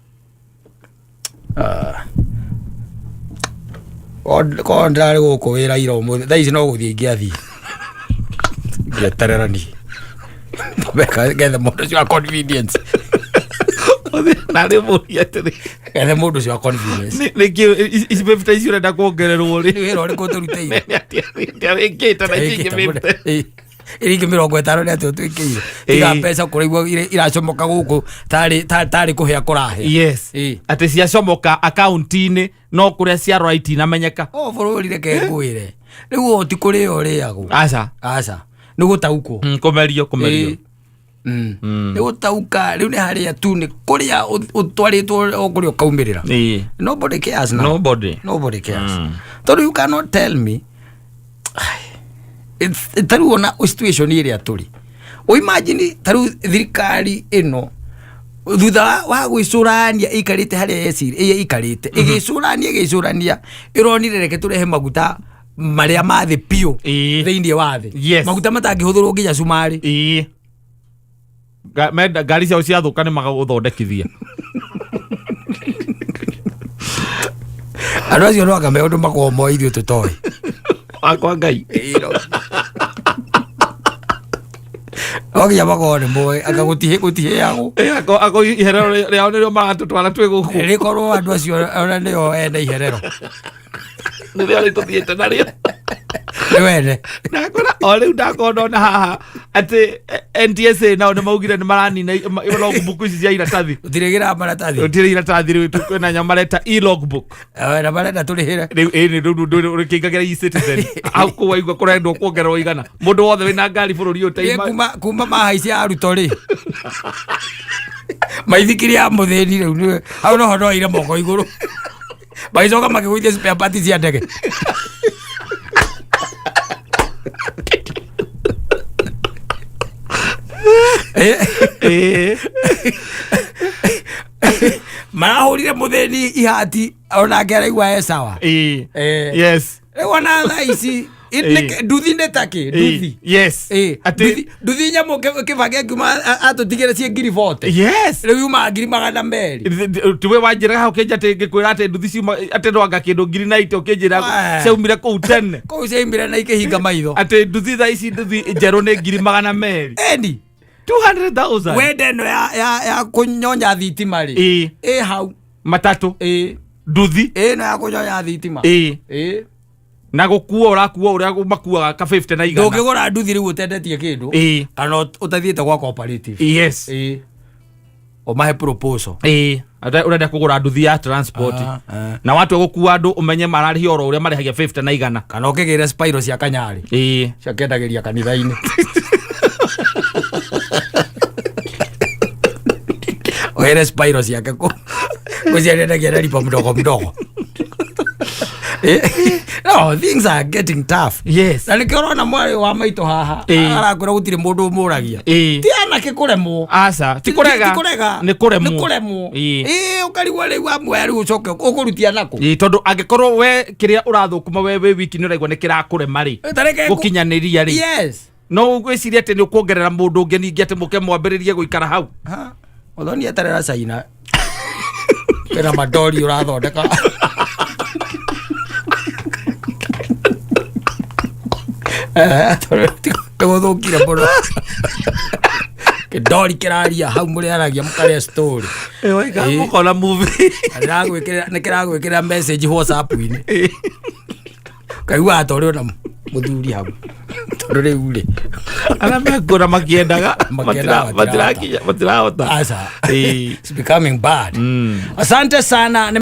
Ko ndari guku wira ira umuthi thaa ici no guthie ingiathie ngetererani gethe mundu cio wa convenience. Na ri muria tiri gethe mundu cio wa convenience. Nikio ici befita ici urenda kuongererwo ri wira uri kuturutire ngita na kinyi iringi 50 ni atu twikiire iga pesa kuraigwa iracomoka guku tari kuhia kurahe. Yes. Ati ciacomoka account-ini no kuria cia right na menyeka. Bururi reke ngwire riu oti kuri uriago aca ni gutauko komerio ni gutauka riu ni haria tu ni kuria utwaritwo okuria ukaumirira. Nobody cares now. Nobody cares. Tondu you cannot tell me taru ona situation iria turi o imagine taru thirikari ino thutha wa gwicurania ikarite haria yeciri ikarite igicurania ironire reke turehe maguta maria mathi piu thiini wa thi maguta matangihuthirwo nginya cumari ngari ciao ciathuka ni magaguthondekithia andu acio no anga maundu makorwo mo ithuĩ tũtoĩ akwa Ngai oginya makorwo nĩ moĩ anga gũtihĩagwo ako iherero rĩao nĩrĩo maratũtwara twĩ gũkũ rĩkorwo andũ acio ona nĩo ene iherero nĩrĩo rĩtũthiĩte narĩo nĩ wene ndakora o rĩu ndakona haha atĩ NTSA nao nĩ maugire nĩ maranina logbook ici cia iratathi ũtirĩgĩra maratathi ũtirĩ iratathi rĩu kwĩna nyama mareta e-logbook na marenda tũrĩhĩre rĩu rĩu rĩkĩingagĩra e-citizen au kũwaigua kũrendwo kuongererwo igana mũndũ wothe wĩna ngari bũrũri ũyũ kuma mahaicia arutwo rĩ maithikiri ya mũthĩni rĩu hau noho noire moko igũrũ magĩcoka makĩgũithia spare parts cia ndege marahũrire mũthĩni ihati onake araigua e sawa yes wana thaa ici nduthi nĩ takĩ nduthi nduthi nyamũ kĩbage kiuma atũtigĩre ciĩ ngiri 40 rĩu yuma ngiri 200 tiwe wanjĩra hau kĩnja atĩ ngĩkwĩra atĩ nduthi ciuma atĩ no anga kĩndũ ngiri 90 ũkĩnjĩra ciaumire kũu tene kũu ciaumire na ikĩhinga maitho atĩ nduthi thaa ici nduthi njerũ nĩ ngiri 200 eni 200,000 wende ĩno ya kũnyonya thitima rĩ hau matatũ nduthi ĩno ya kũnyonya thitima na gũkuo ũrakuo ũrĩa makuaga ka 50 na igana ndũngĩgũra nduthi rĩu ũtendetie kĩndũ kana ũtathiĩte gwa cooperative ũmahe proposal ũrenda kũgũra nduthi ya transport na watu gũkua andũ ũmenye mararĩhia oro ũrĩa marĩhagia 50 na igana kana ũkĩgĩre spiral cia kanyarĩ ciakendagĩria kanitha-inĩ ũgĩre spiral ciake kũciendagia na lipo mdogo no, things are getting tough. Yes. Na nikiona mwari wa maito haha arakwira gutire mundu umuragia. Ti anake kuremwo. Asa, ti kurega. Ni kuremwo. Ukarigwa riu amwe riu ucoke ukurutia nako. Tondu angikorwo we kiria urathukuma we wiki ni uraigwa ni kirakurema ri. Gukinyaniria ri. Yes. No gwiciria ati ni ukuongerera mundu ungi ningi ati muke mwambiririe guikara hau. Othoni atarera China. Kena madori urathondeka. Tũgũthũkire mũno kĩndori kĩraria hau mũrĩaragia mũkarĩa story mũkona movie nĩkĩragwĩkĩra message WhatsApp-inĩ kaigua ta ũrĩ ona mũthuri hau tondũ rĩu rĩ arĩa mekũra makĩendaga matirahota it's becoming bad. Asante sana.